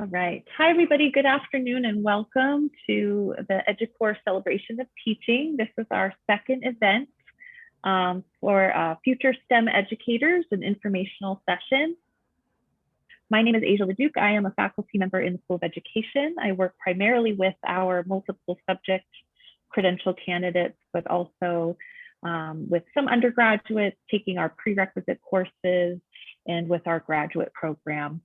All right. Hi, everybody. Good afternoon and welcome to the EduCore Celebration of Teaching. This is our second event for future STEM educators, an informational session. My name is Asia Leduc. I am a faculty member in the School of Education. I work primarily with our multiple subject credential candidates, but also with some undergraduates taking our prerequisite courses and with our graduate program.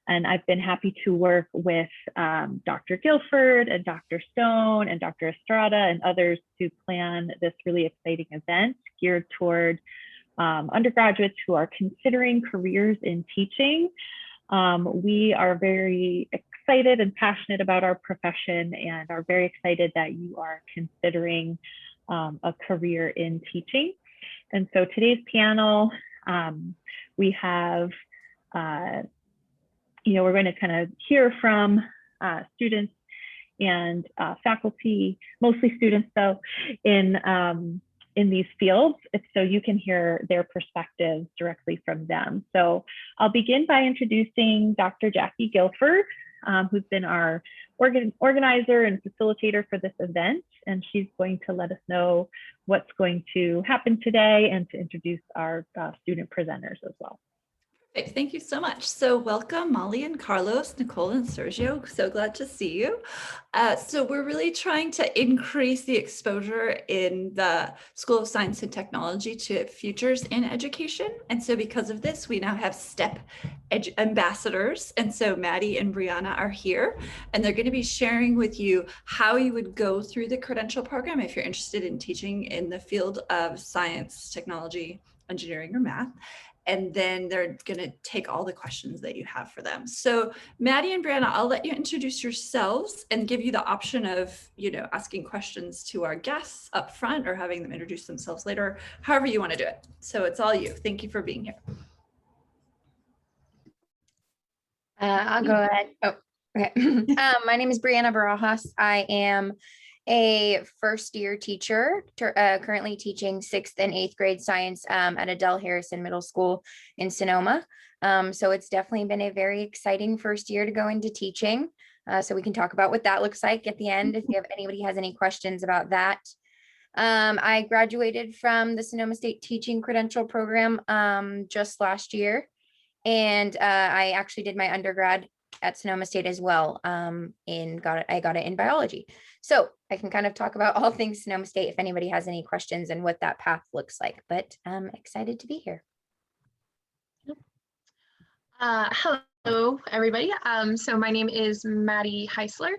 And I've been happy to work with Dr. Guilford and Dr. Stone and Dr. Estrada and others to plan this really exciting event geared toward undergraduates who are considering careers in teaching. We are very excited and passionate about our profession and are very excited that you are considering a career in teaching. And so today's panel, we have we're going to kind of hear from students and faculty, mostly students though, in these fields, so you can hear their perspectives directly from them. So I'll begin by introducing Dr. Jackie Guilford, who's been our organizer and facilitator for this event, and she's going to let us know what's going to happen today and to introduce our student presenters as well. Thank you so much. So welcome, Molly and Carlos, Nicole and Sergio. So glad to see you. So we're really trying to increase the exposure in the School of Science and Technology to futures in education. And so because of this, we now have STEP ambassadors. And so Maddie and Brianna are here, and they're going to be sharing with you how you would go through the credential program if you're interested in teaching in the field of science, technology, engineering, or math. And then they're going to take all the questions that you have for them. So Maddie and Brianna, I'll let you introduce yourselves and give you the option of, asking questions to our guests up front or having them introduce themselves later, however you want to do it. So it's all you. Thank you for being here. I'll go ahead. Oh, okay. My name is Brianna Barajas. I am a first-year teacher, currently teaching 6th and 8th grade science at Adele Harrison Middle School in Sonoma. So it's definitely been a very exciting first year to go into teaching. So we can talk about what that looks like at the end if anybody has any questions about that. I graduated from the Sonoma State Teaching Credential Program just last year. And I actually did my undergrad at Sonoma State as well. I got it in biology. So I can kind of talk about all things Sonoma State if anybody has any questions and what that path looks like, but I'm excited to be here. Hello, everybody. So my name is Maddie Heisler.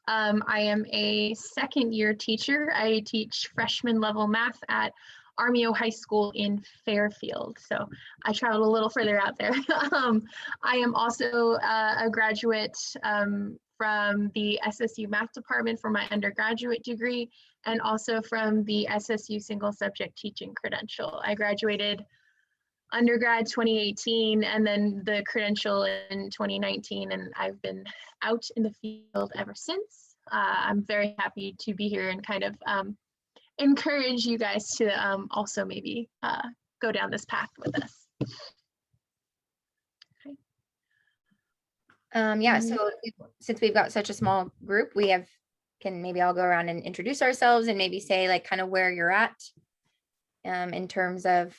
I am a second-year teacher. I teach freshman level math at Armio High School in Fairfield. So I traveled a little further out there. I am also a graduate from the SSU math department for my undergraduate degree, and also from the SSU single subject teaching credential. I graduated undergrad 2018 and then the credential in 2019, and I've been out in the field ever since. I'm very happy to be here and kind of encourage you guys to also maybe go down this path with us. Okay. Yeah, so since we've got such a small group, can maybe I'll go around and introduce ourselves and maybe say like kind of where you're at in terms of,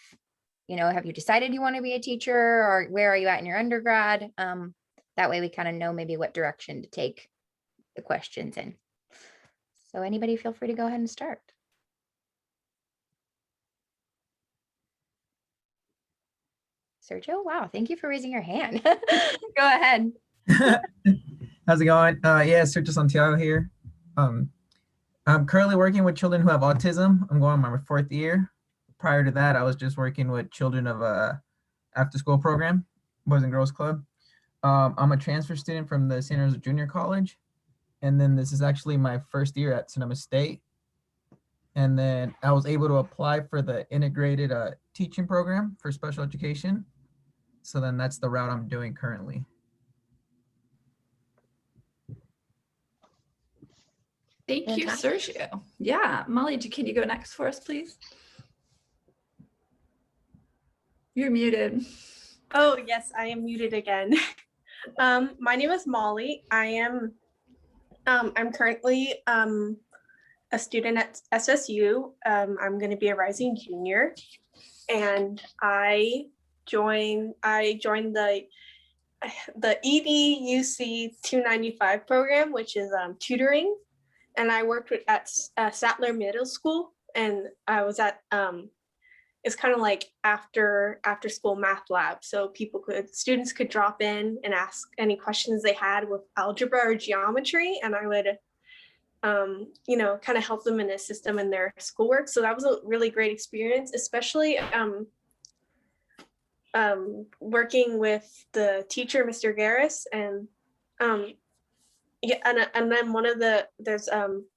have you decided you want to be a teacher, or where are you at in your undergrad? That way we kind of know maybe what direction to take the questions in. So anybody feel free to go ahead and start. Sergio, wow, thank you for raising your hand. Go ahead. How's it going? Yeah, Sergio Santiago here. I'm currently working with children who have autism. I'm going on my 4th year. Prior to that, I was just working with children of a after-school program, Boys and Girls Club. I'm a transfer student from the Santa Rosa Junior College. And then this is actually my first year at Sonoma State. And then I was able to apply for the integrated teaching program for special education. So then that's the route I'm doing currently. Thank you, Sergio. Yeah, Molly, can you go next for us, please? You're muted. Oh, yes, I am muted again. My name is Molly. I'm currently a student at SSU. I'm going to be a rising junior, and I joined the EDUC 295 program, which is tutoring, and I worked at Sattler Middle School, and I was at it's kind of like after school math lab, so students could drop in and ask any questions they had with algebra or geometry, and I would kind of help them and assist them in their schoolwork. So that was a really great experience, especially working with the teacher, Mr. Garris, and yeah, and then there's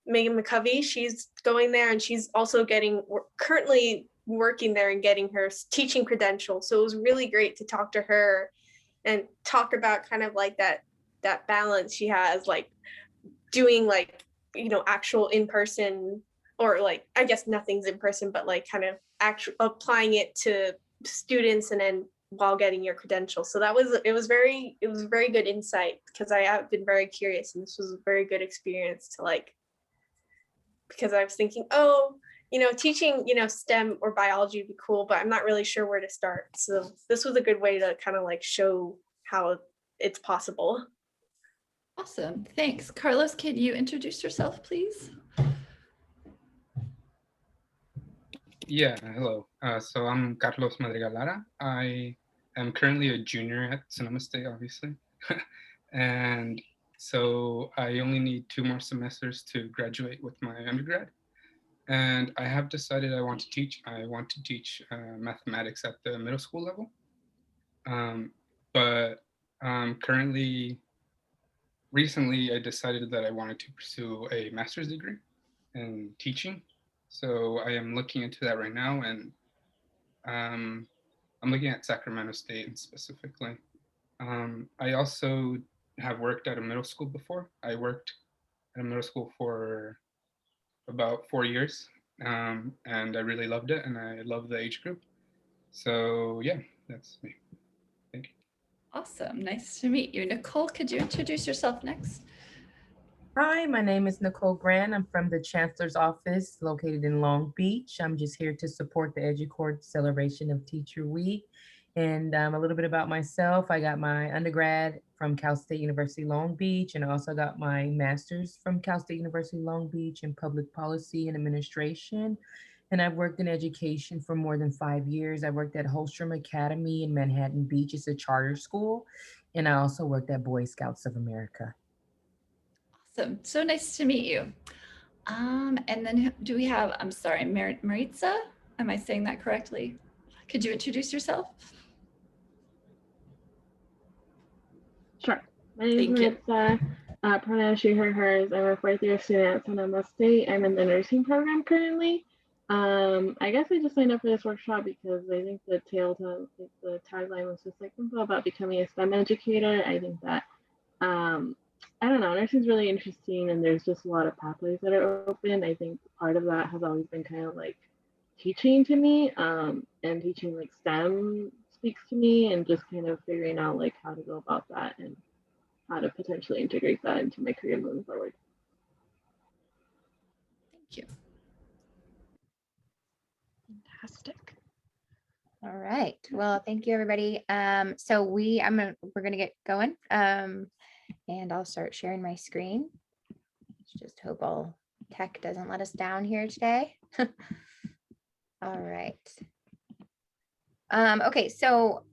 Megan McCovey. She's going there, and she's also currently working there and getting her teaching credential. So it was really great to talk to her and talk about kind of like that balance she has, like doing like actual in-person, or like I guess nothing's in person, but like kind of actual applying it to students and then while getting your credential. So it was very good insight, because I have been very curious, and this was a very good experience to because I was thinking, teaching, STEM or biology would be cool, but I'm not really sure where to start. So this was a good way to kind of like show how it's possible. Awesome, thanks. Carlos, can you introduce yourself, please? Yeah, hello. So I'm Carlos Madrigal Lara. I am currently a junior at Sonoma State, obviously. And so I only need 2 more semesters to graduate with my undergrad. And I have decided I want to teach. I want to teach mathematics at the middle school level. But recently I decided that I wanted to pursue a master's degree in teaching. So I am looking into that right now, and I'm looking at Sacramento State specifically. I also have worked at a middle school before. I worked at a middle school for about 4 years, and I really loved it, and I love the age group. So yeah, that's me. Thank you. Awesome, nice to meet you. Nicole, could you introduce yourself next? Hi, my name is Nicole Grant. I'm from the Chancellor's Office located in Long Beach. I'm just here to support the EduCourt celebration of Teacher Week. And a little bit about myself. I got my undergrad from Cal State University Long Beach, and I also got my master's from Cal State University Long Beach in public policy and administration. And I've worked in education for more than 5 years. I worked at Holstrom Academy in Manhattan Beach. It's a charter school. And I also worked at Boy Scouts of America. Awesome, so nice to meet you. And then do we have, I'm sorry, Maritza? Am I saying that correctly? Could you introduce yourself? Sure. My name is Maritza. Pronoun she, her, hers. I'm a 4th year student at Sonoma State. I'm in the nursing program currently. I guess I just signed up for this workshop because I think the tagline was just like about becoming a STEM educator. I think that I don't know, nursing is really interesting, and there's just a lot of pathways that are open. I think part of that has always been kind of like teaching to me, and teaching like STEM speaks to me, and just kind of figuring out like how to go about that and how to potentially integrate that into my career moving forward. Thank you. Fantastic. All right. Well, thank you, everybody. So we're gonna get going. And I'll start sharing my screen. Just hope all tech doesn't let us down here today. All right. Okay, so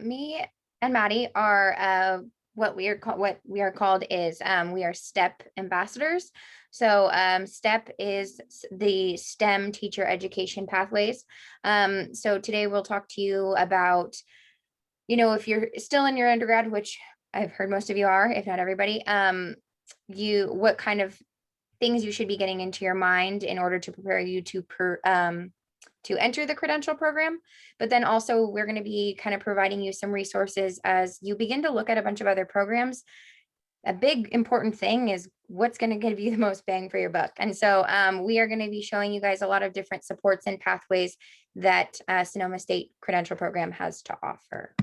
me and Maddie are what we are called is we are STEP ambassadors. So STEP is the STEM teacher education pathways. So today we'll talk to you about, if you're still in your undergrad, which I've heard most of you are, if not everybody, what kind of things you should be getting into your mind in order to prepare you to enter the credential program. But then also we're going to be kind of providing you some resources as you begin to look at a bunch of other programs. A big important thing is what's going to give you the most bang for your buck. And so we are going to be showing you guys a lot of different supports and pathways that Sonoma State Credential Program has to offer.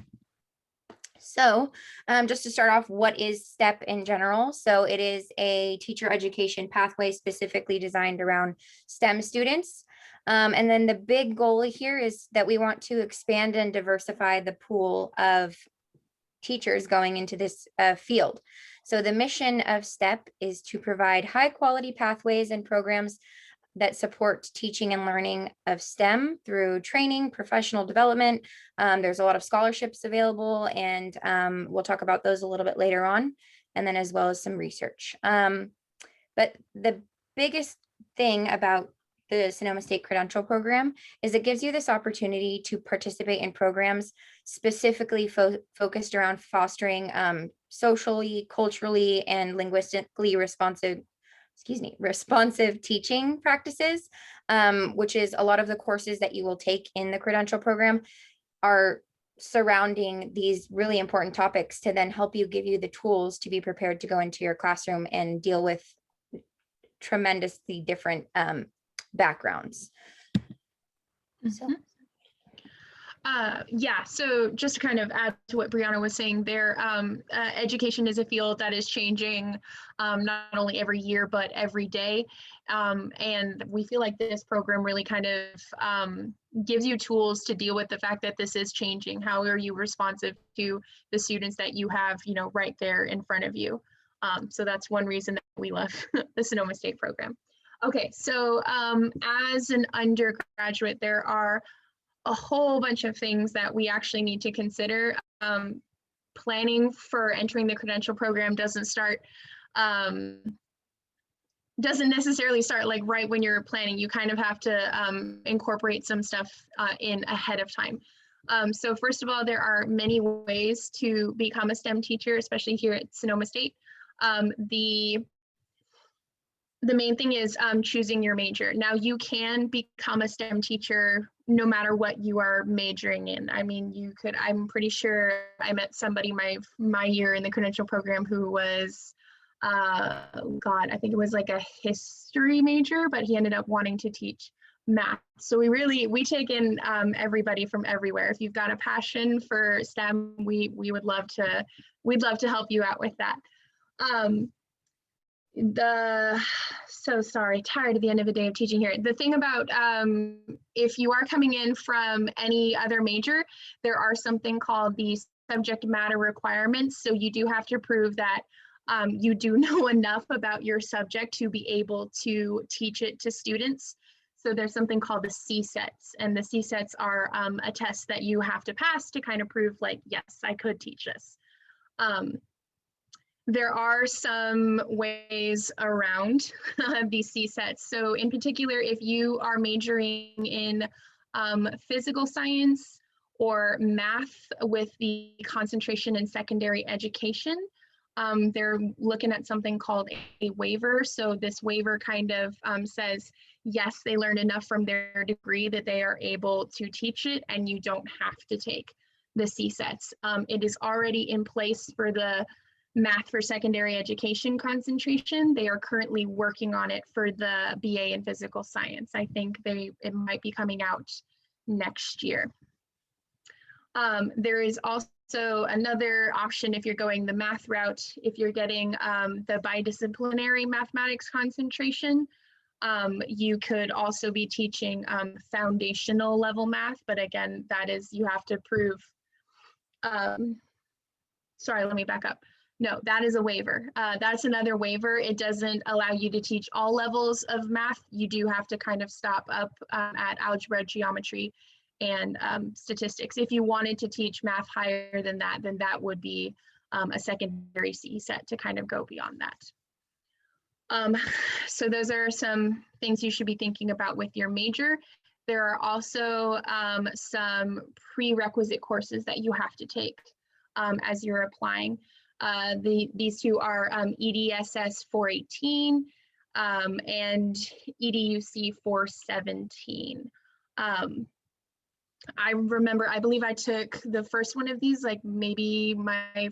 So just to start off, what is STEP in general? So it is a teacher education pathway specifically designed around STEM students. And then the big goal here is that we want to expand and diversify the pool of teachers going into this field. So the mission of STEP is to provide high quality pathways and programs that support teaching and learning of STEM through training, professional development. There's a lot of scholarships available, and we'll talk about those a little bit later on, and then as well as some research. But the biggest thing about the Sonoma State Credential Program is it gives you this opportunity to participate in programs specifically focused around fostering socially, culturally, and linguistically responsive teaching practices, which is a lot of the courses that you will take in the credential program are surrounding these really important topics to then help you give you the tools to be prepared to go into your classroom and deal with tremendously different backgrounds. So. Yeah, so just to kind of add to what Brianna was saying there, education is a field that is changing not only every year, but every day. And we feel like this program really kind of gives you tools to deal with the fact that this is changing. How are you responsive to the students that you have, you know, right there in front of you? So that's one reason that we love the Sonoma State program. Okay, so as an undergraduate, there are a whole bunch of things that we actually need to consider. Planning for entering the credential program doesn't necessarily start like right when you're planning. You kind of have to incorporate some stuff in ahead of time. So first of all, there are many ways to become a STEM teacher, especially here at Sonoma State. The main thing is choosing your major. Now you can become a STEM teacher no matter what you are majoring in. I mean, you could, I'm pretty sure I met somebody my year in the credential program who was, God, I think it was like a history major, but he ended up wanting to teach math. So we take in everybody from everywhere. If you've got a passion for STEM, we'd love to help you out with that. So sorry, tired at the end of the day of teaching here. The thing about if you are coming in from any other major, there are something called the subject matter requirements. So you do have to prove that you do know enough about your subject to be able to teach it to students. So there's something called the CSETs, and the CSETs are a test that you have to pass to kind of prove like, yes, I could teach this. There are some ways around these CSETs. So in particular, if you are majoring in physical science or math with the concentration in secondary education, they're looking at something called a waiver. So this waiver kind of says, yes, they learned enough from their degree that they are able to teach it, and you don't have to take the CSETs. It is already in place for the math for secondary education concentration. They are currently working on it for the BA in physical science. I think it might be coming out next year. There is also another option if you're going the math route, if you're getting the bidisciplinary mathematics concentration. You could also be teaching foundational level math, but again, that is, you have to prove, sorry, let me back up. No, that is a waiver. That's another waiver. It doesn't allow you to teach all levels of math. You do have to kind of stop up at algebra, geometry, and statistics. If you wanted to teach math higher than that, then that would be a secondary CSET to kind of go beyond that. So those are some things you should be thinking about with your major. There are also some prerequisite courses that you have to take as you're applying. These two are EDSS 418 and EDUC 417. I remember, I believe I took the first one of these, like maybe my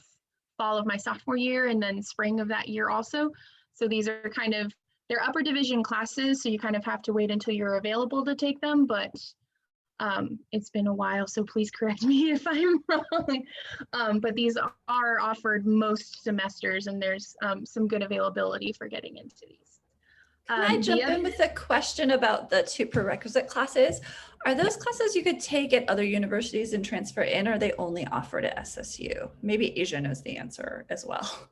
fall of my sophomore year and then spring of that year also. So these are kind of, they're upper division classes, so you kind of have to wait until you're available to take them, but It's been a while, so please correct me if I'm wrong. But these are offered most semesters, and there's some good availability for getting into these. Can I jump in with a question about the 2 prerequisite classes? Are those classes you could take at other universities and transfer in, or are they only offered at SSU? Maybe Asia knows the answer as well.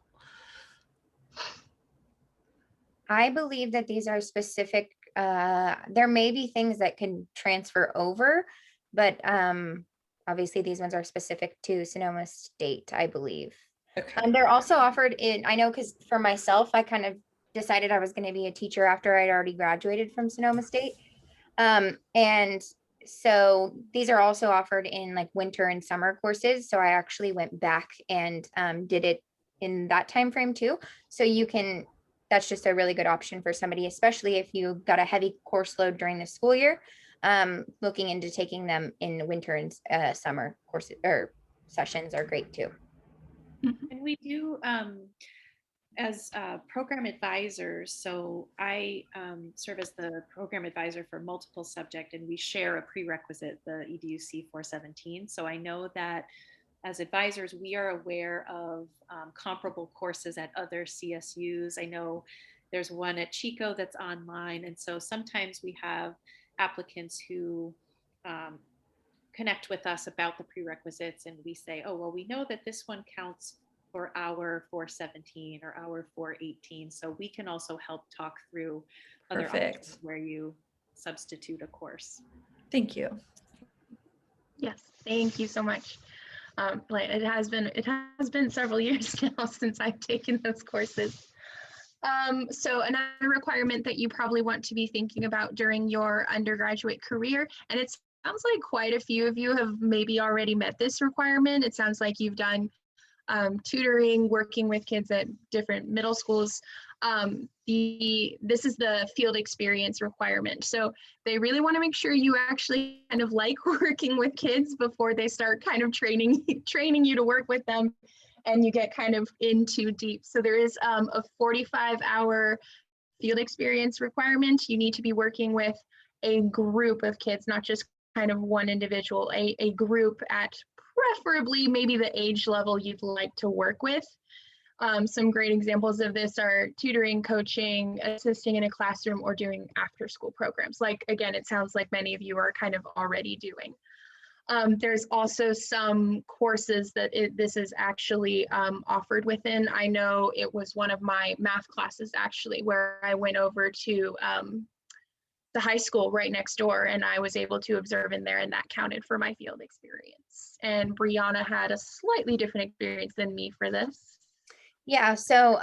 I believe that these are specific, there may be things that can transfer over, but obviously these ones are specific to Sonoma State, I believe. Okay. They're also offered in, I know, because for myself, I kind of decided I was going to be a teacher after I'd already graduated from Sonoma State. And so these are also offered in like winter and summer courses. So I actually went back and did it in that time frame too. So you can, that's just a really good option for somebody, especially if you got a heavy course load during the school year. Looking into taking them in winter and summer courses or sessions are great too. And we do as program advisors. So I serve as the program advisor for multiple subject, and we share a prerequisite, the EDUC 417. So I know that as advisors, we are aware of comparable courses at other CSUs. I know there's one at Chico that's online. And so sometimes we have applicants who connect with us about the prerequisites, and we say, oh, well, we know that this one counts for our 417 or our 418. So we can also help talk through other options where you substitute a course. Thank you. Yes, thank you so much. It has been several years now since I've taken those courses. So another requirement that you probably want to be thinking about during your undergraduate career, and it sounds like quite a few of you have maybe already met this requirement. It sounds like you've done tutoring, working with kids at different middle schools. This is the field experience requirement. So they really want to make sure you actually kind of like working with kids before they start kind of training you to work with them and you get kind of in too deep. So there is a 45-hour field experience requirement. You need to be working with a group of kids, not just kind of one individual, a group at preferably maybe the age level you'd like to work with. Some great examples of this are tutoring, coaching, assisting in a classroom, or doing after school programs. Like, again, it sounds like many of you are kind of already doing. There's also some courses that this is actually offered within. I know it was one of my math classes actually, where I went over to the high school right next door, and I was able to observe in there, and that counted for my field experience. And Brianna had a slightly different experience than me for this. Yeah, so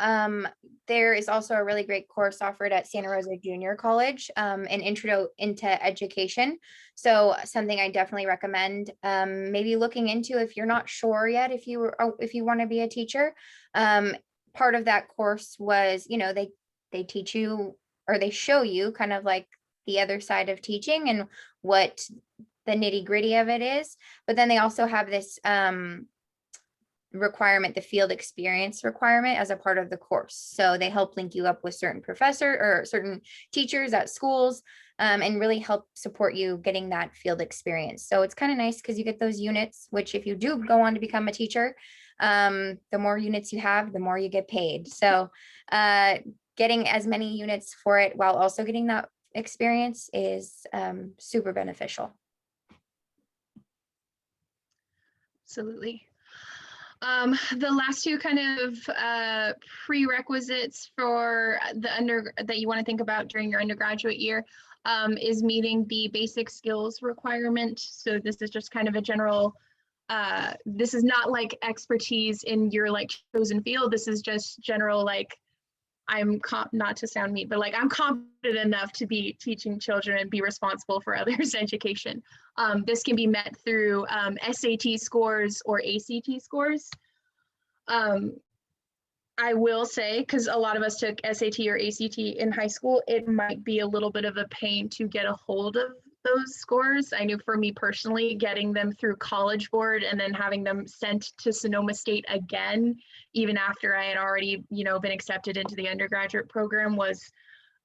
there is also a really great course offered at Santa Rosa Junior College, an intro into education. So something I definitely recommend maybe looking into if you're not sure yet if you want to be a teacher. Part of that course was, you know, they teach you, or they show you kind of like the other side of teaching and what the nitty gritty of it is. But then they also have this requirement, the field experience requirement, as a part of the course. So they help link you up with certain professor or certain teachers at schools and really help support you getting that field experience. So it's kind of nice because you get those units, which if you do go on to become a teacher, the more units you have, the more you get paid. So getting as many units for it while also getting that experience is super beneficial. Absolutely. The last two kind of prerequisites for that you want to think about during your undergraduate year is meeting the basic skills requirement. So this is just kind of a general, this is not like expertise in your like chosen field. This is just general, like, not to sound mean, but like I'm competent enough to be teaching children and be responsible for others' education. This can be met through SAT scores or ACT scores. I will say, because a lot of us took SAT or ACT in high school, it might be a little bit of a pain to get a hold of those scores. I knew for me personally, getting them through College Board and then having them sent to Sonoma State again, even after I had already, been accepted into the undergraduate program, was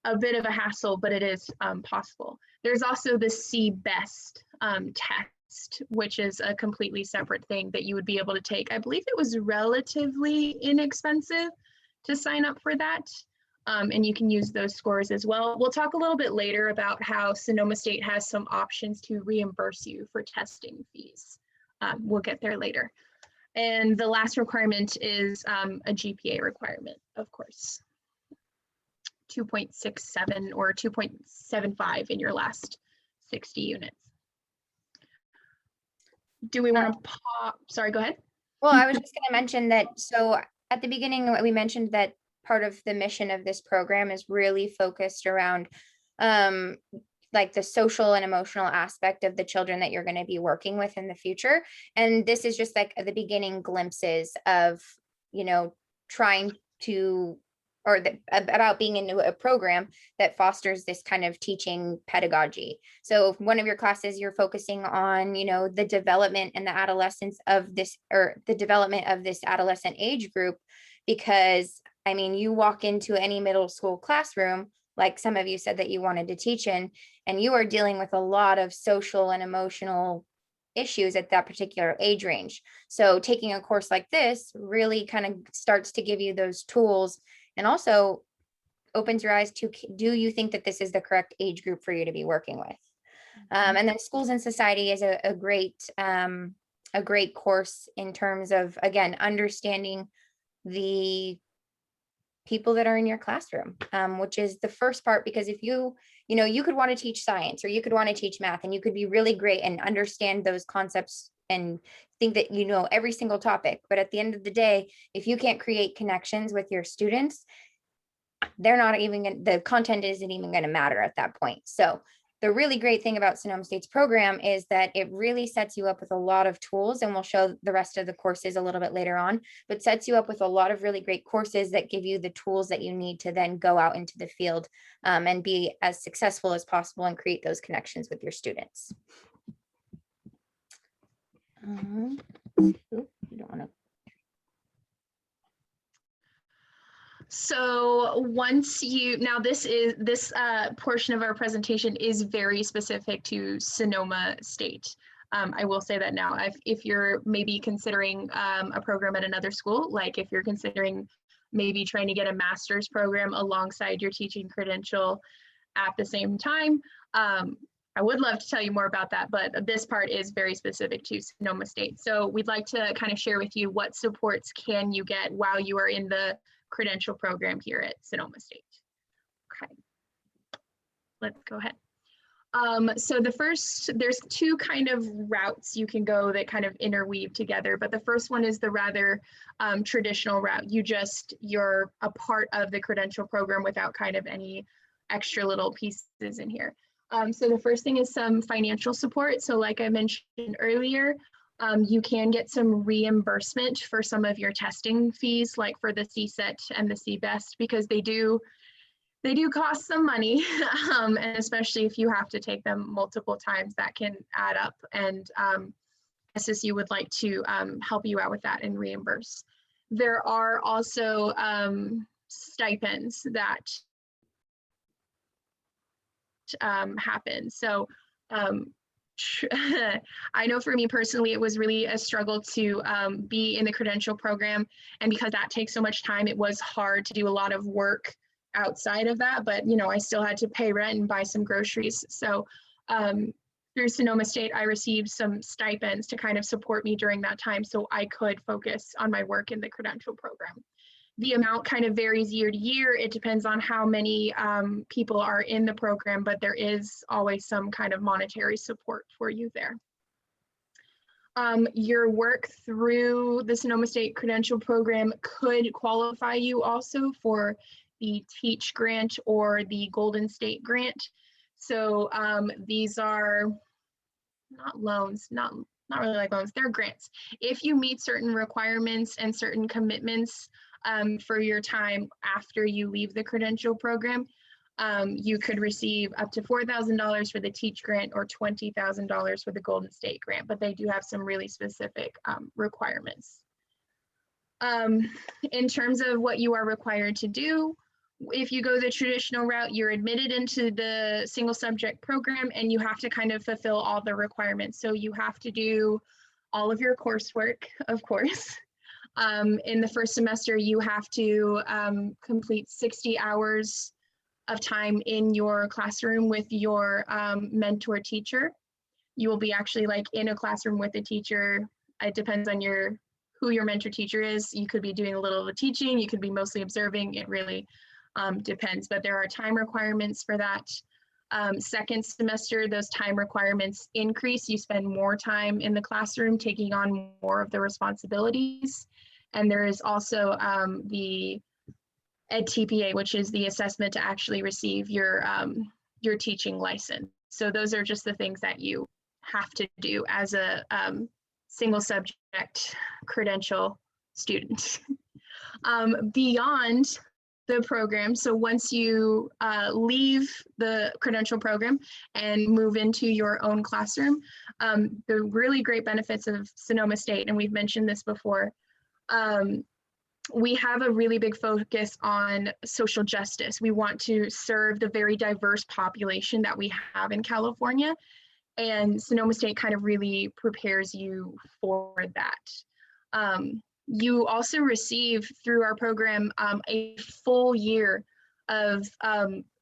a bit of a hassle, but it is possible. There's also the CBEST test, which is a completely separate thing that you would be able to take. I believe it was relatively inexpensive to sign up for that. And you can use those scores as well. We'll talk a little bit later about how Sonoma State has some options to reimburse you for testing fees. We'll get there later. And the last requirement is a GPA requirement, of course. 2.67 or 2.75 in your last 60 units. Do we want to pop? Sorry, go ahead. Well, I was just going to mention that. So at the beginning, we mentioned that part of the mission of this program is really focused around like the social and emotional aspect of the children that you're going to be working with in the future. And this is just like the beginning glimpses of, you know, trying to, or about being into a program that fosters this kind of teaching pedagogy. So if one of your classes, you're focusing on, you know, the development and the adolescence of this, or the development of this adolescent age group, because I mean, you walk into any middle school classroom, like some of you said that you wanted to teach in, and you are dealing with a lot of social and emotional issues at that particular age range. So taking a course like this really kind of starts to give you those tools, and also opens your eyes to, do you think that this is the correct age group for you to be working with? And then Schools and Society is a great course in terms of, again, understanding the people that are in your classroom, which is the first part, because if you know, you could want to teach science or you could want to teach math, and you could be really great and understand those concepts and think that you know every single topic. But at the end of the day, if you can't create connections with your students, they're not even the content isn't even going to matter at that point. So the really great thing about Sonoma State's program is that it really sets you up with a lot of tools, and we'll show the rest of the courses a little bit later on, but sets you up with a lot of really great courses that give you the tools that you need to then go out into the field and be as successful as possible and create those connections with your students. You don't want to. So once you, now this portion of our presentation is very specific to Sonoma State. I will say that now, if you're maybe considering a program at another school, like if you're considering maybe trying to get a master's program alongside your teaching credential at the same time, I would love to tell you more about that, but this part is very specific to Sonoma State. So we'd like to kind of share with you what supports can you get while you are in the credential program here at Sonoma State. Okay, let's go ahead. So there's two kind of routes you can go that kind of interweave together, but the first one is the rather traditional route. You're a part of the credential program without kind of any extra little pieces in here. So the first thing is some financial support. So like I mentioned earlier, you can get some reimbursement for some of your testing fees, like for the CSET and the CBEST, because they do cost some money, and especially if you have to take them multiple times, that can add up. And SSU would like to help you out with that and reimburse. There are also stipends that happen. So I know for me personally, it was really a struggle to be in the credential program. And because that takes so much time, it was hard to do a lot of work outside of that. But, you know, I still had to pay rent and buy some groceries. So through Sonoma State, I received some stipends to kind of support me during that time so I could focus on my work in the credential program. The amount kind of varies year to year. It depends on how many people are in the program, but there is always some kind of monetary support for you there. Your work through the Sonoma State Credential Program could qualify you also for the Teach Grant or the Golden State Grant. So these are not loans, not really like loans, they're grants. If you meet certain requirements and certain commitments for your time after you leave the credential program, you could receive up to $4,000 for the Teach Grant or $20,000 for the Golden State Grant, but they do have some really specific requirements. In terms of what you are required to do, if you go the traditional route, you're admitted into the single subject program and you have to kind of fulfill all the requirements. So you have to do all of your coursework, of course. In the first semester, you have to complete 60 hours of time in your classroom with your mentor teacher. You will be actually like in a classroom with a teacher. It depends on who your mentor teacher is. You could be doing a little of the teaching, you could be mostly observing. It really depends, but there are time requirements for that. Second semester, those time requirements increase. You spend more time in the classroom taking on more of the responsibilities. And there is also the EdTPA, which is the assessment to actually receive your teaching license. So those are just the things that you have to do as a single subject credential student. Beyond the program, so once you leave the credential program and move into your own classroom, the really great benefits of Sonoma State, and we've mentioned this before, we have a really big focus on social justice. We want to serve the very diverse population that we have in California, and Sonoma State kind of really prepares you for that. You also receive through our program a full year of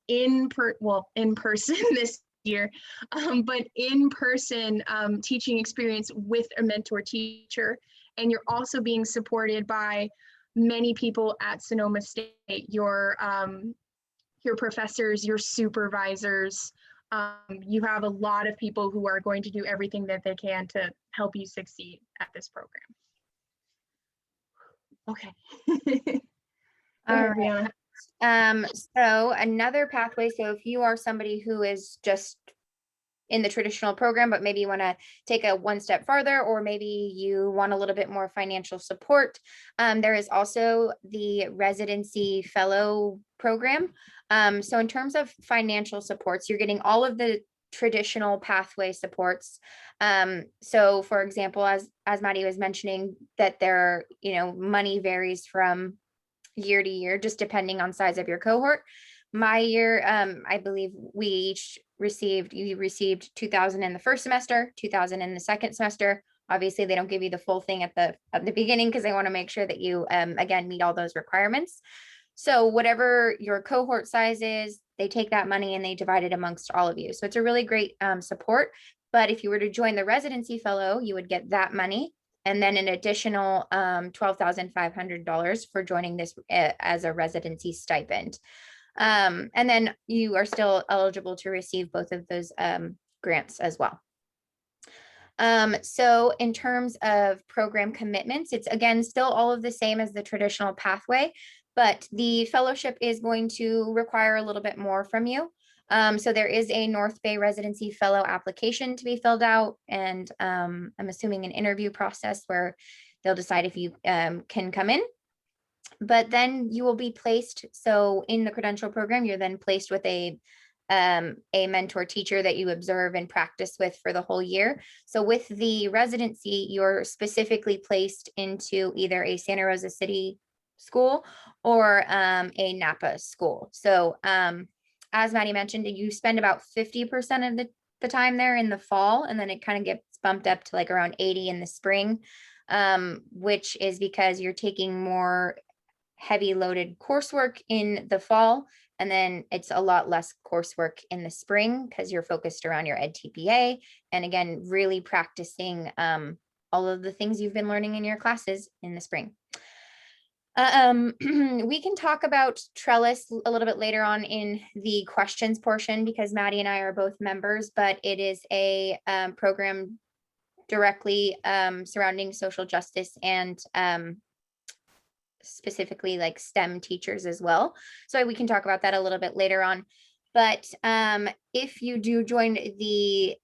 in person this year, but in-person teaching experience with a mentor teacher. And you're also being supported by many people at Sonoma State, your professors, your supervisors. You have a lot of people who are going to do everything that they can to help you succeed at this program. Okay. All right. So another pathway, so if you are somebody who is just in the traditional program, but maybe you want to take a one step farther, or maybe you want a little bit more financial support, there is also the residency fellow program. So in terms of financial supports, you're getting all of the traditional pathway supports. So for example, as Maddie was mentioning, that there, money varies from year to year, just depending on size of your cohort. My year, I believe you received 2,000 in the first semester, 2,000 in the second semester. Obviously, they don't give you the full thing at the beginning because they want to make sure that you, again, meet all those requirements. So whatever your cohort size is, they take that money and they divide it amongst all of you. So it's a really great support. But if you were to join the residency fellow, you would get that money and then an additional $12,500 for joining this as a residency stipend. And then you are still eligible to receive both of those grants as well. So in terms of program commitments, it's again still all of the same as the traditional pathway, but the fellowship is going to require a little bit more from you. So there is a North Bay Residency Fellow application to be filled out, and I'm assuming an interview process where they'll decide if you can come in. But then you will be placed, so in the credential program, you're then placed with a mentor teacher that you observe and practice with for the whole year. So with the residency, you're specifically placed into either a Santa Rosa City school or a Napa school. So as Maddie mentioned, you spend about 50% of the time there in the fall, and then it kind of gets bumped up to like around 80 in the spring, which is because you're taking more heavy loaded coursework in the fall, and then it's a lot less coursework in the spring because you're focused around your EdTPA, and again, really practicing all of the things you've been learning in your classes in the spring. We can talk about Trellis a little bit later on in the questions portion because Maddie and I are both members, but it is a program directly surrounding social justice and specifically like STEM teachers as well. So we can talk about that a little bit later on. But if you do join the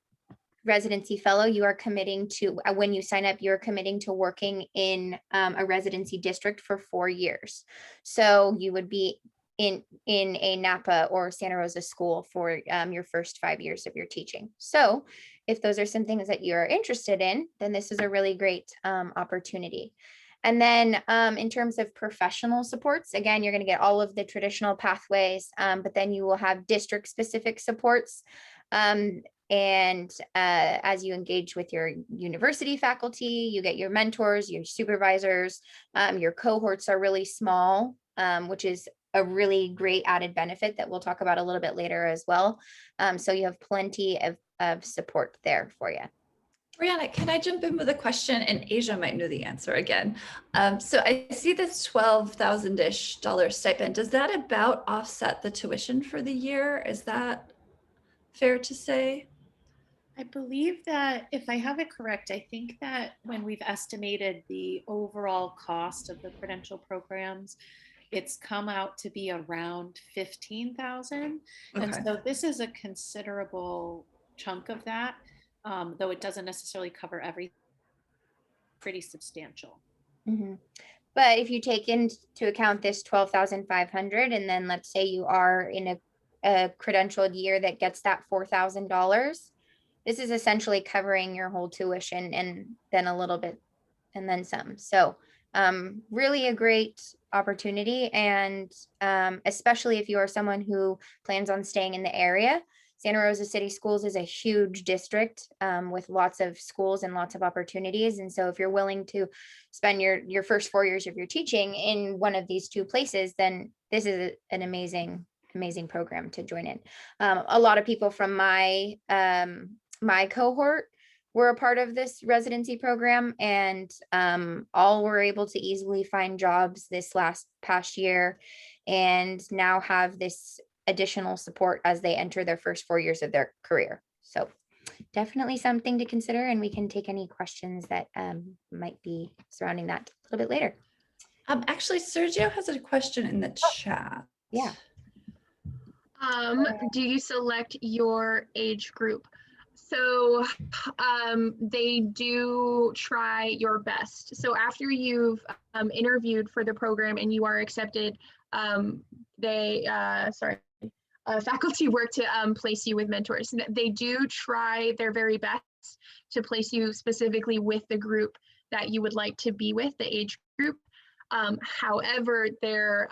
residency fellow, you are committing to, when you sign up, you're committing to working in a residency district for 4 years. So you would be in a Napa or Santa Rosa school for your first 5 years of your teaching. So if those are some things that you're interested in, then this is a really great opportunity. And then in terms of professional supports, again, you're going to get all of the traditional pathways, but then you will have district specific supports. And as you engage with your university faculty, you get your mentors, your supervisors, your cohorts are really small, which is a really great added benefit that we'll talk about a little bit later as well. So you have plenty of support there for you. Brianna, can I jump in with a question? And Asia might know the answer again. So I see this $12,000-ish stipend. Does that about offset the tuition for the year? Is that fair to say? I believe that if I have it correct, I think that when we've estimated the overall cost of the credential programs, it's come out to be around 15,000. And Okay. so this is a considerable chunk of that, though it doesn't necessarily cover everything. Pretty substantial. Mm-hmm. But if you take into account this 12,500, and then let's say you are in a credentialed year that gets that $4,000, this is essentially covering your whole tuition and then a little bit and then some. So really a great opportunity. And especially if you are someone who plans on staying in the area, Santa Rosa City Schools is a huge district with lots of schools and lots of opportunities. And so if you're willing to spend your first 4 years of your teaching in one of these two places, then this is an amazing program to join in. A lot of people from my cohort were a part of this residency program, and all were able to easily find jobs this past year and now have this additional support as they enter their first 4 years of their career. So definitely something to consider, and we can take any questions that might be surrounding that a little bit later. Actually, Sergio has a question in the chat. Yeah. Do you select your age group? So they do try your best. So after you've interviewed for the program and you are accepted, faculty work to place you with mentors. They do try their very best to place you specifically with the group that you would like to be with, the age group. However, their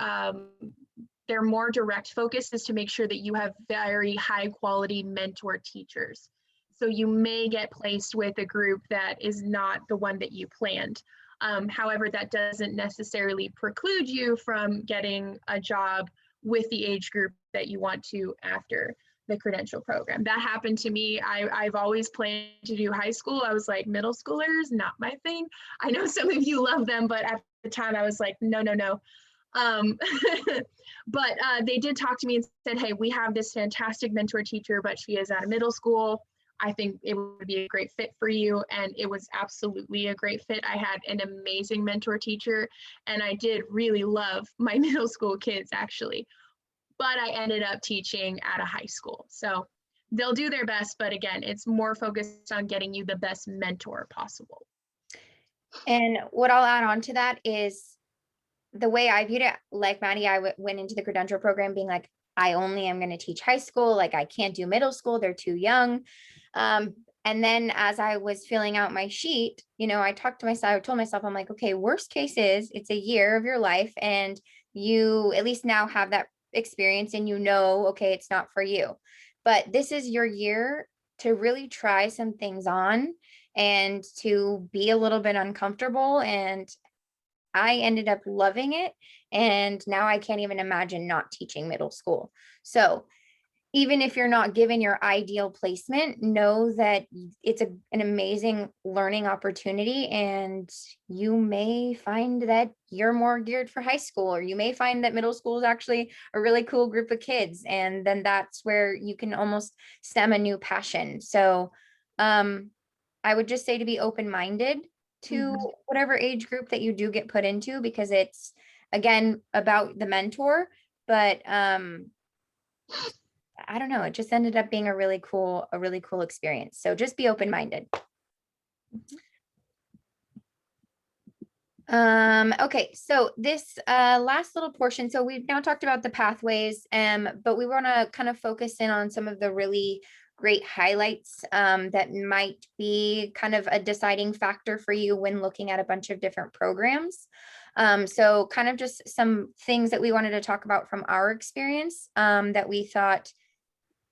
more direct focus is to make sure that you have very high quality mentor teachers. So you may get placed with a group that is not the one that you planned. However, that doesn't necessarily preclude you from getting a job with the age group that you want to after the credential program. That happened to me. I've always planned to do high school. I was like, middle schoolers, not my thing. I know some of you love them, but at the time I was like, no. But they did talk to me and said, hey, we have this fantastic mentor teacher, but she is at a middle school. I think it would be a great fit for you. And it was absolutely a great fit. I had an amazing mentor teacher, and I did really love my middle school kids, actually. But I ended up teaching at a high school. So they'll do their best. But again, it's more focused on getting you the best mentor possible. And what I'll add on to that is the way I viewed it, like Maddie, I went into the credential program being like, I only am going to teach high school. Like I can't do middle school. They're too young. And then as I was filling out my sheet, I told myself, I'm like, okay, worst case is it's a year of your life and you at least now have that experience and okay, it's not for you. But this is your year to really try some things on and to be a little bit uncomfortable. And I ended up loving it. And now I can't even imagine not teaching middle school. So even if you're not given your ideal placement, know that it's an amazing learning opportunity, and you may find that you're more geared for high school, or you may find that middle school is actually a really cool group of kids. And then that's where you can almost stem a new passion. So I would just say to be open-minded to whatever age group that you do get put into, because it's, again, about the mentor, but I don't know, it just ended up being a really cool experience. So just be open-minded. Okay, so this last little portion, so we've now talked about the pathways, but we want to kind of focus in on some of the really great highlights that might be kind of a deciding factor for you when looking at a bunch of different programs. So kind of just some things that we wanted to talk about from our experience that we thought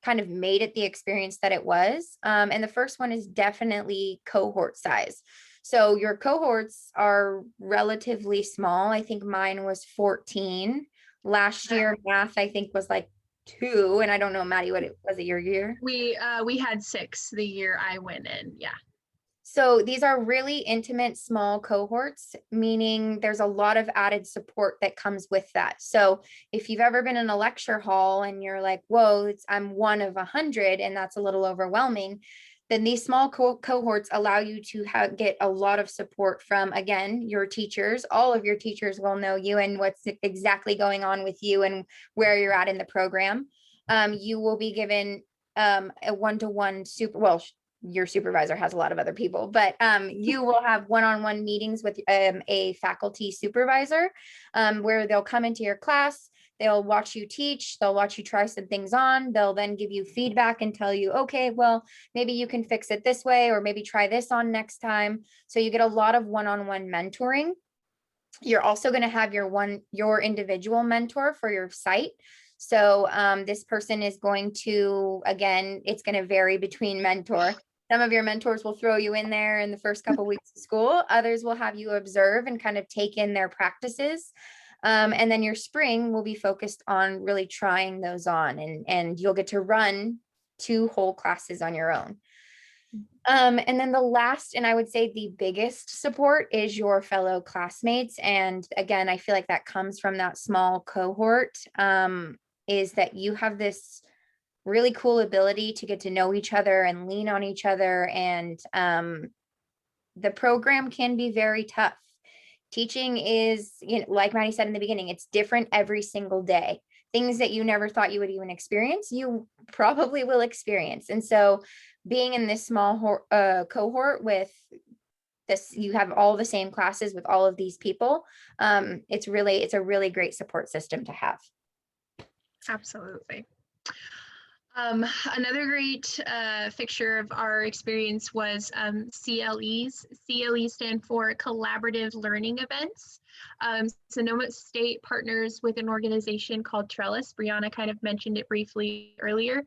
kind of made it the experience that it was. And the first one is definitely cohort size. So your cohorts are relatively small. I think mine was 14. Last year, math, I think, was like 2. And I don't know, Maddie, what it was it your year? We had 6 the year I went in. Yeah. So these are really intimate, small cohorts, meaning there's a lot of added support that comes with that. So if you've ever been in a lecture hall and you're like, whoa, I'm one of 100, and that's a little overwhelming, then these small cohorts allow you to get a lot of support from, again, your teachers. All of your teachers will know you and what's exactly going on with you and where you're at in the program. You will be given a one-to-one your supervisor has a lot of other people, but you will have one-on-one meetings with a faculty supervisor where they'll come into your class, they'll watch you teach, they'll watch you try some things on, they'll then give you feedback and tell you, okay, well, maybe you can fix it this way, or maybe try this on next time. So you get a lot of one-on-one mentoring. You're also going to have your individual mentor for your site. So this person is going to, again, it's going to vary between mentor. Some of your mentors will throw you in there in the first couple of weeks of school. Others will have you observe and kind of take in their practices. And then your spring will be focused on really trying those on, and you'll get to run 2 whole classes on your own. And then the last, and I would say the biggest support, is your fellow classmates. And again, I feel like that comes from that small cohort, is that you have this really cool ability to get to know each other and lean on each other. And the program can be very tough. Teaching is, like Maddie said in the beginning, it's different every single day. Things that you never thought you would even experience, you probably will experience. And so being in this small cohort with this, you have all the same classes with all of these people. It's a really great support system to have. Absolutely. Another great fixture of our experience was CLEs. CLEs stand for Collaborative Learning Events. Sonoma State partners with an organization called Trellis. Brianna kind of mentioned it briefly earlier.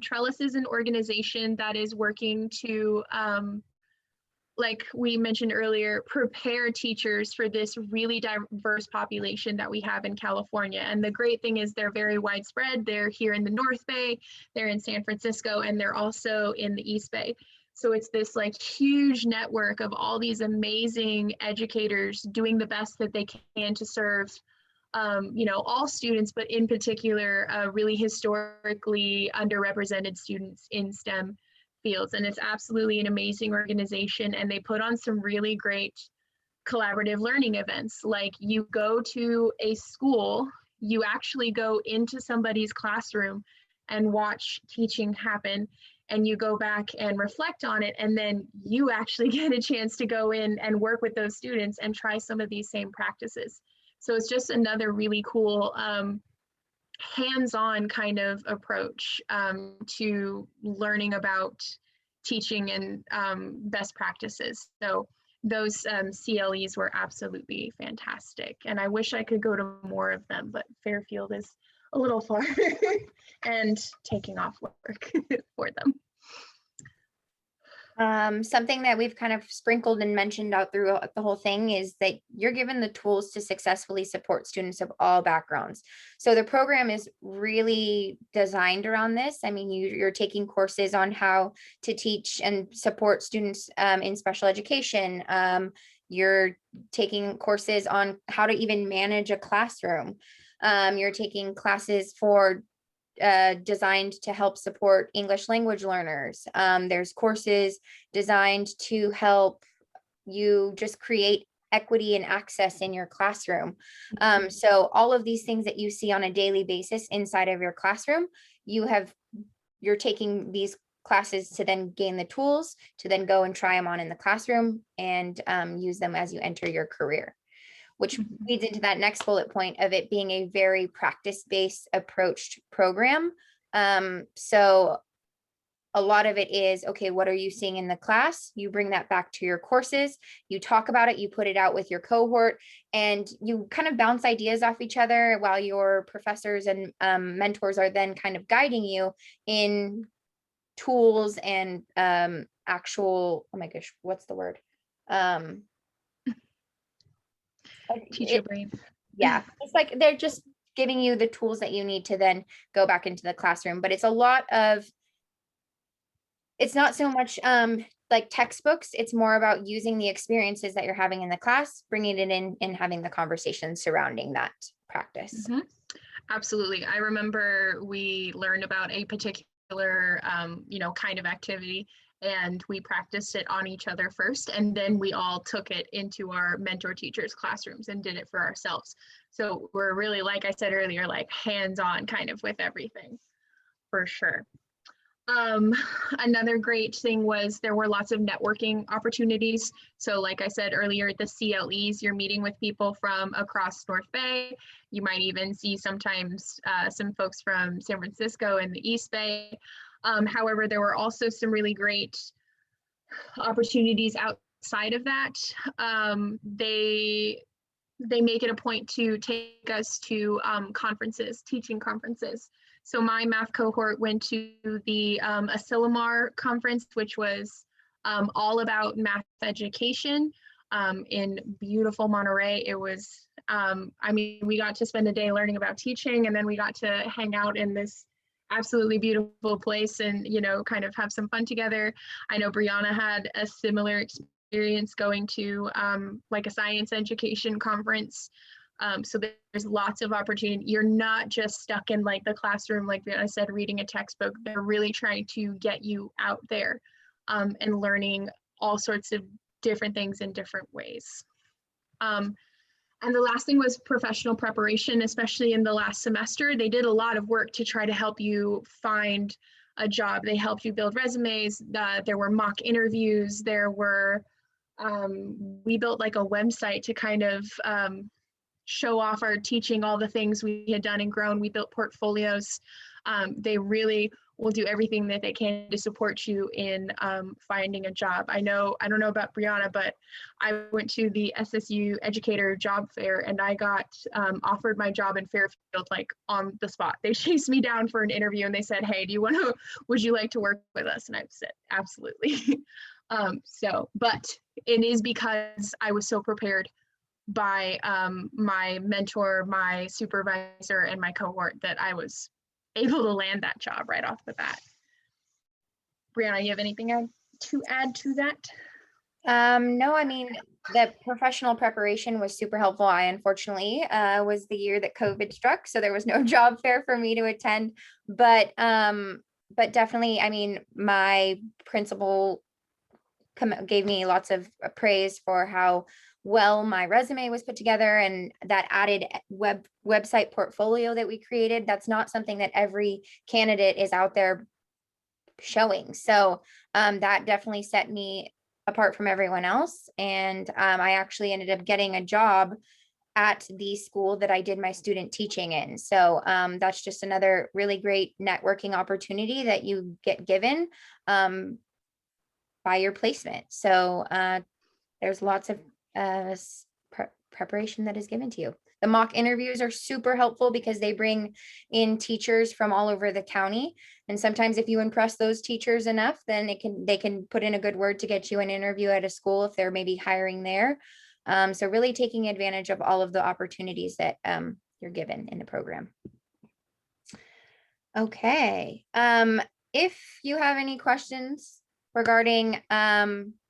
Trellis is an organization that is working to, like we mentioned earlier, prepare teachers for this really diverse population that we have in California. And the great thing is they're very widespread. They're here in the North Bay, they're in San Francisco, and they're also in the East Bay. So it's this like huge network of all these amazing educators doing the best that they can to serve all students, but in particular, really historically underrepresented students in STEM fields. And it's absolutely an amazing organization, and they put on some really great collaborative learning events. Like, you go to a school, you actually go into somebody's classroom and watch teaching happen, and you go back and reflect on it, and then you actually get a chance to go in and work with those students and try some of these same practices. So it's just another really cool hands-on kind of approach to learning about teaching and best practices. So those CLEs were absolutely fantastic. And I wish I could go to more of them, but Fairfield is a little far and taking off work for them. Something that we've kind of sprinkled and mentioned out throughout the whole thing is that you're given the tools to successfully support students of all backgrounds. So the program is really designed around this. I mean, you're taking courses on how to teach and support students in special education. You're taking courses on how to even manage a classroom. You're taking classes for designed to help support English language learners. There's courses designed to help you just create equity and access in your classroom. So all of these things that you see on a daily basis inside of your classroom, you're taking these classes to then gain the tools to then go and try them on in the classroom and use them as you enter your career, which leads into that next bullet point of it being a very practice-based approached program. So a lot of it is, okay, what are you seeing in the class? You bring that back to your courses, you talk about it, you put it out with your cohort, and you kind of bounce ideas off each other while your professors and mentors are then kind of guiding you in tools and actual, oh my gosh, what's the word? Teacher brain. Yeah, it's like they're just giving you the tools that you need to then go back into the classroom. But it's a lot of, it's not so much like textbooks, it's more about using the experiences that you're having in the class, bringing it in and having the conversation surrounding that practice. Mm-hmm. Absolutely. I remember we learned about a particular, kind of activity, and we practiced it on each other first, and then we all took it into our mentor teachers' classrooms and did it for ourselves. So we're really, like I said earlier, like hands-on kind of with everything, for sure. Another great thing was there were lots of networking opportunities. So like I said earlier, the CLEs, you're meeting with people from across North Bay. You might even see sometimes some folks from San Francisco and the East Bay. However, there were also some really great opportunities outside of that. They make it a point to take us to conferences, teaching conferences. So my math cohort went to the Asilomar conference, which was all about math education in beautiful Monterey. It was, we got to spend a day learning about teaching, and then we got to hang out in this absolutely beautiful place and, kind of have some fun together. I know Brianna had a similar experience going to like a science education conference. So there's lots of opportunity. You're not just stuck in like the classroom, like I said, reading a textbook. They're really trying to get you out there and learning all sorts of different things in different ways. And the last thing was professional preparation, especially in the last semester. They did a lot of work to try to help you find a job. They helped you build resumes. There were mock interviews. There were, we built like a website to kind of show off our teaching, all the things we had done and grown. We built portfolios. They really will do everything that they can to support you in finding a job. I don't know about Brianna, but I went to the SSU Educator Job Fair and I got offered my job in Fairfield, like on the spot. They chased me down for an interview and they said, hey, would you like to work with us? And I said, absolutely. But it is because I was so prepared by my mentor, my supervisor, and my cohort that I was able to land that job right off the bat. Brianna, you have anything to add to that? No, I mean, the professional preparation was super helpful. I unfortunately was the year that COVID struck, so there was no job fair for me to attend. But definitely, I mean, my principal gave me lots of praise for how well my resume was put together and that added website portfolio that we created. That's not something that every candidate is out there showing. So that definitely set me apart from everyone else. And I actually ended up getting a job at the school that I did my student teaching in. So that's just another really great networking opportunity that you get given by your placement. So there's lots of preparation that is given to you. The mock interviews are super helpful because they bring in teachers from all over the county. And sometimes if you impress those teachers enough, then they can put in a good word to get you an interview at a school if they're maybe hiring there. So really taking advantage of all of the opportunities that you're given in the program. Okay. If you have any questions regarding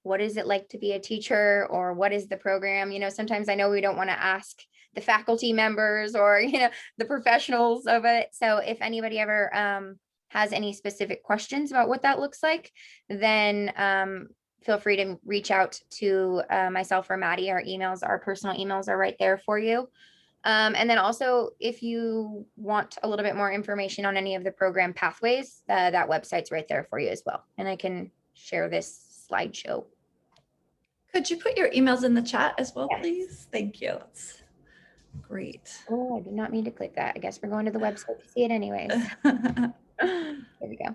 what is it like to be a teacher or what is the program, sometimes I know we don't want to ask the faculty members or, the professionals of it. So if anybody ever has any specific questions about what that looks like, then feel free to reach out to myself or Maddie. Our personal emails are right there for you. And then also, if you want a little bit more information on any of the program pathways, that website's right there for you as well. And I can share this slideshow. Could you put your emails in the chat as well, please? Thank you. That's great. Oh, I did not mean to click that. I guess we're going to the website to see it anyways. There we go.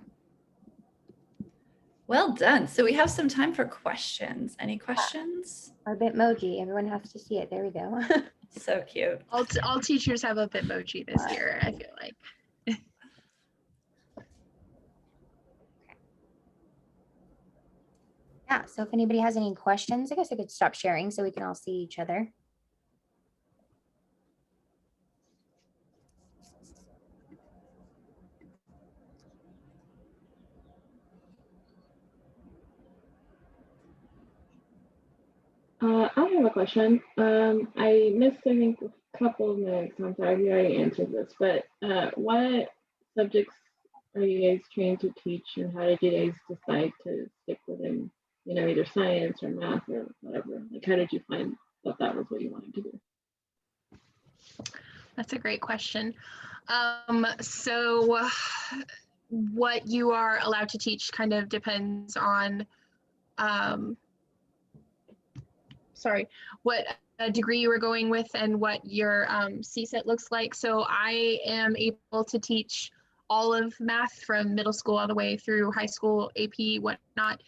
Well done. So we have some time for questions. Any questions? Our Bitmoji, everyone has to see it. There we go. So cute. All teachers have a Bitmoji this year, I feel like. Yeah, so if anybody has any questions, I guess I could stop sharing so we can all see each other. I have a question. I missed, I think, a couple of minutes. I'm sorry if you already answered this, but what subjects are you guys trained to teach, and how did you guys decide to stick within, either science or math or whatever? Like, how did you find that that was what you wanted to do? That's a great question. So what you are allowed to teach kind of depends on, what degree you were going with and what your CSET looks like. So I am able to teach all of math from middle school all the way through high school, AP, whatnot,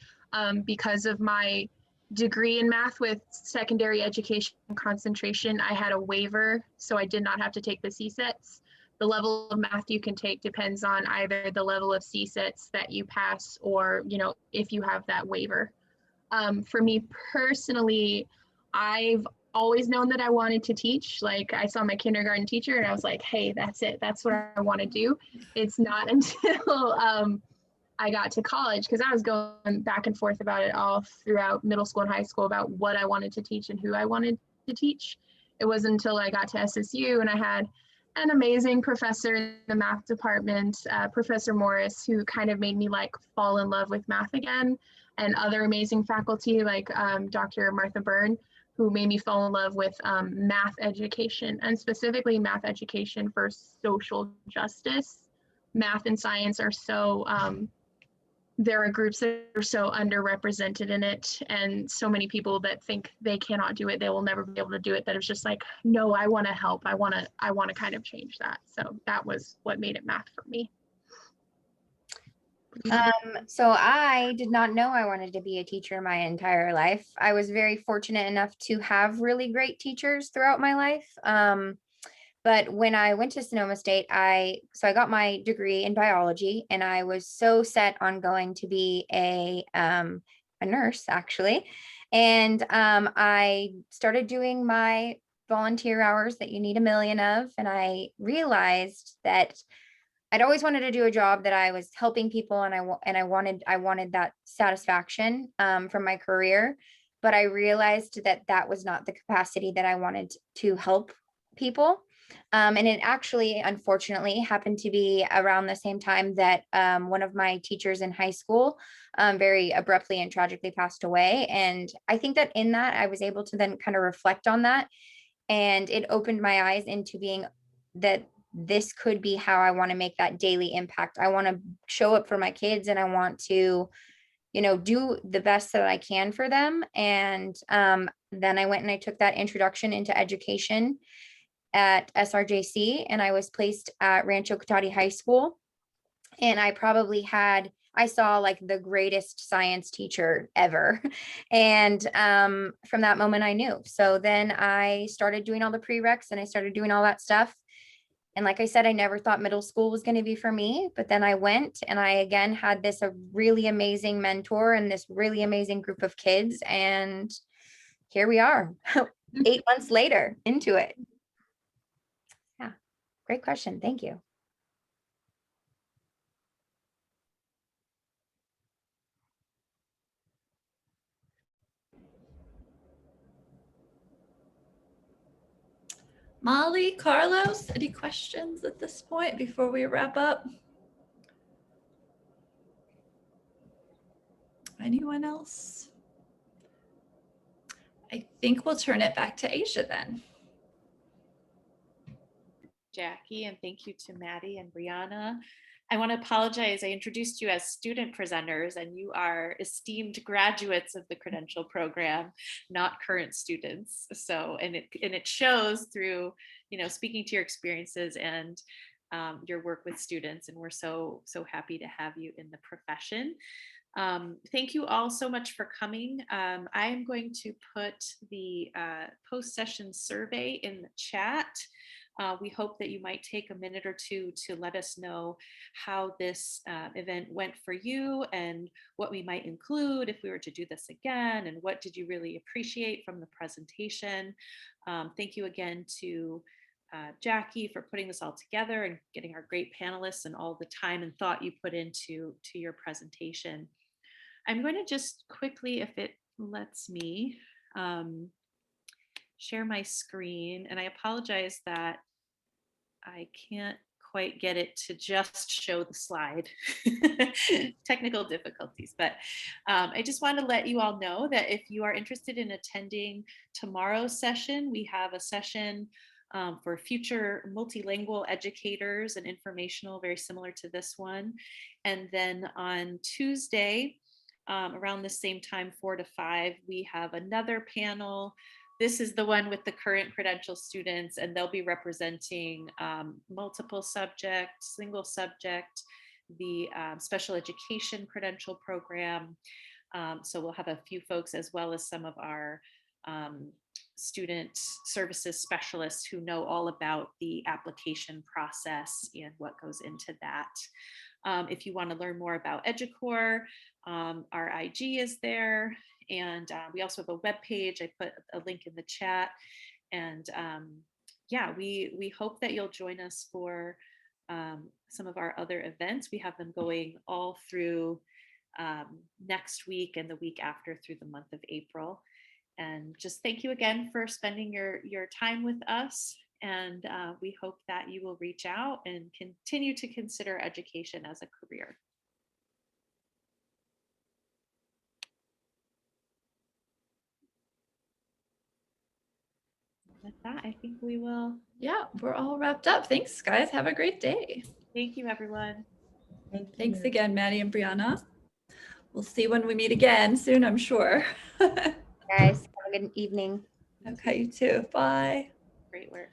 because of my degree in math with secondary education concentration. I had a waiver, so I did not have to take the CSETs. The level of math you can take depends on either the level of CSETs that you pass or, if you have that waiver. For me personally, I've always known that I wanted to teach. Like, I saw my kindergarten teacher and I was like, hey, that's it. That's what I want to do. It's not until I got to college, because I was going back and forth about it all throughout middle school and high school about what I wanted to teach and who I wanted to teach. It wasn't until I got to SSU and I had an amazing professor in the math department, Professor Morris, who kind of made me fall in love with math again, and other amazing faculty like Dr. Martha Byrne, who made me fall in love with math education, and specifically math education for social justice. Math and science are so, there are groups that are so underrepresented in it, and so many people that think they cannot do it, they will never be able to do it, that it's just like, no, I want to help. I want to kind of change that. So that was what made it math for me. So I did not know I wanted to be a teacher my entire life. I was very fortunate enough to have really great teachers throughout my life. But when I went to Sonoma State, I got my degree in biology, and I was so set on going to be a nurse, actually. And I started doing my volunteer hours that you need a million of, and I realized that I'd always wanted to do a job that I was helping people, and I wanted that satisfaction from my career. But I realized that that was not the capacity that I wanted to help people. And it actually, unfortunately, happened to be around the same time that one of my teachers in high school very abruptly and tragically passed away. And I think that in that, I was able to then kind of reflect on that. And it opened my eyes into being that this could be how I want to make that daily impact. I want to show up for my kids, and I want to, do the best that I can for them. And then I went and I took that introduction into education at SRJC, and I was placed at Rancho Cotati High School. And I saw the greatest science teacher ever. And from that moment I knew. So then I started doing all the prereqs, and I started doing all that stuff. And like I said, I never thought middle school was going to be for me, but then I went, and I again had this a really amazing mentor and this really amazing group of kids. And here we are 8 months later into it. Yeah, great question. Thank you. Molly, Carlos, any questions at this point before we wrap up? Anyone else? I think we'll turn it back to Asia then. Jackie, and thank you to Maddie and Brianna. I want to apologize. I introduced you as student presenters, and you are esteemed graduates of the credential program, not current students. So, and it shows through, speaking to your experiences and your work with students, and we're so happy to have you in the profession. Thank you all so much for coming. I am going to put the post-session survey in the chat. We hope that you might take a minute or two to let us know how this event went for you and what we might include if we were to do this again, and what did you really appreciate from the presentation. Thank you again to Jackie for putting this all together and getting our great panelists and all the time and thought you put into your presentation. I'm going to just quickly, if it lets me, share my screen. And I apologize that I can't quite get it to just show the slide. Technical difficulties. But I just want to let you all know that if you are interested in attending tomorrow's session, we have a session for future multilingual educators and informational, very similar to this one. And then on Tuesday, around the same time, 4 to 5, we have another panel. This is the one with the current credential students, and they'll be representing multiple subjects, single subject, the special education credential program. So we'll have a few folks, as well as some of our student services specialists who know all about the application process and what goes into that. If you want to learn more about EduCore, our IG is there, and we also have a web page. I put a link in the chat, and yeah, we hope that you'll join us for some of our other events. We have them going all through next week and the week after, through the month of April. And just thank you again for spending your time with us. And we hope that you will reach out and continue to consider education as a career. With that, I think we will. Yeah, we're all wrapped up. Thanks, guys. Have a great day. Thank you, everyone. Thanks again, Maddie and Brianna. We'll see when we meet again soon, I'm sure. Guys, have a good evening. Okay, you too. Bye. Great work.